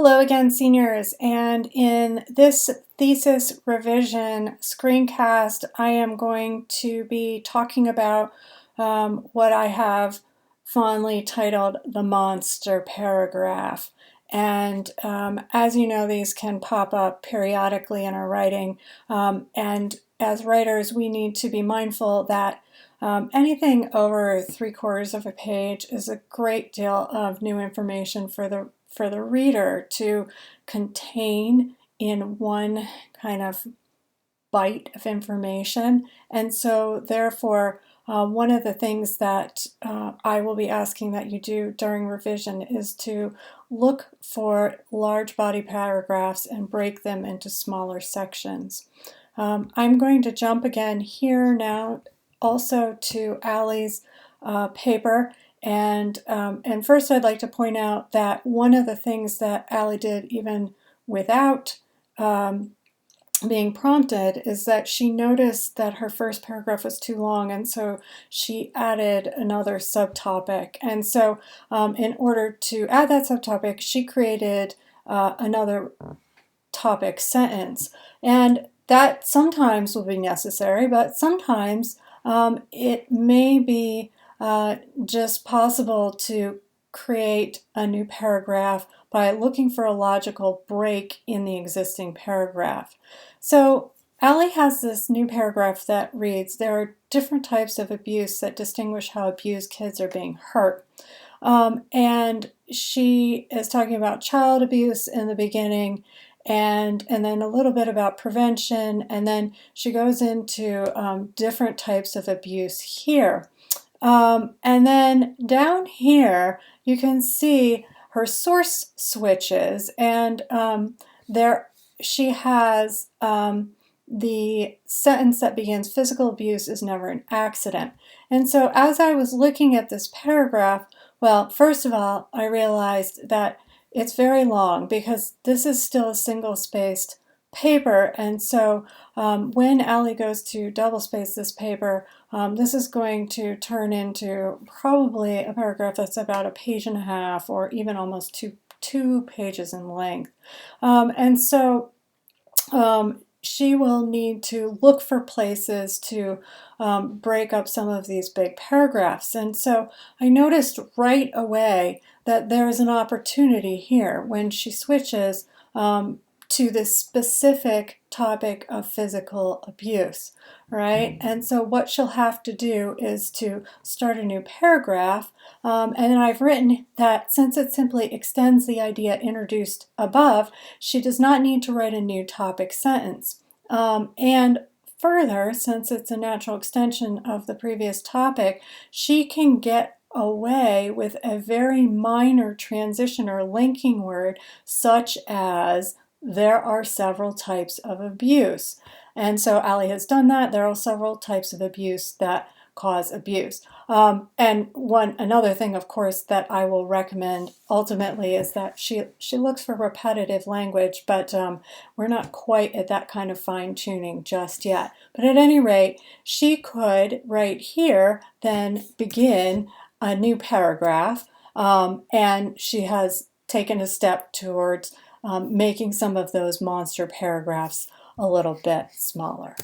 Hello again, seniors, and in this thesis revision screencast, I am going to be talking about what I have fondly titled the monster paragraph. And as you know, these can pop up periodically in our writing, and as writers, we need to be mindful that anything over 3/4 of a page is a great deal of new information for the reader to contain in one kind of bite of information. And so therefore, one of the things that I will be asking that you do during revision is to look for large body paragraphs and break them into smaller sections. I'm going to jump again here now also to Allie's paper. And first I'd like to point out that one of the things that Allie did even without being prompted is that she noticed that her first paragraph was too long, and so she added another subtopic. And so in order to add that subtopic, she created another topic sentence. And that sometimes will be necessary, but sometimes it may be just possible to create a new paragraph by looking for a logical break in the existing paragraph. So Allie has this new paragraph that reads, "There are different types of abuse that distinguish how abused kids are being hurt." And she is talking about child abuse in the beginning, and then a little bit about prevention, and then she goes into different types of abuse here. And then down here you can see her source switches, and there she has the sentence that begins, "Physical abuse is never an accident." And so as I was looking at this paragraph, well, first of all, I realized that it's very long because this is still a single-spaced paper, and so when Allie goes to double-space this paper, this is going to turn into probably a paragraph that's about a page and a half, or even almost two pages in length. And so she will need to look for places to break up some of these big paragraphs. And so I noticed right away that there's an opportunity here when she switches to this specific topic of physical abuse, right? And so what she'll have to do is to start a new paragraph, and then I've written that since it simply extends the idea introduced above, she does not need to write a new topic sentence. And further, since it's a natural extension of the previous topic, she can get away with a very minor transition or linking word, such as "there are several types of abuse." And so Allie has done that. There are several types of abuse that cause abuse. And another thing, of course, that I will recommend ultimately is that she looks for repetitive language, but we're not quite at that kind of fine-tuning just yet. But at any rate, she could right here then begin a new paragraph, and she has taken a step towards making some of those monster paragraphs a little bit smaller.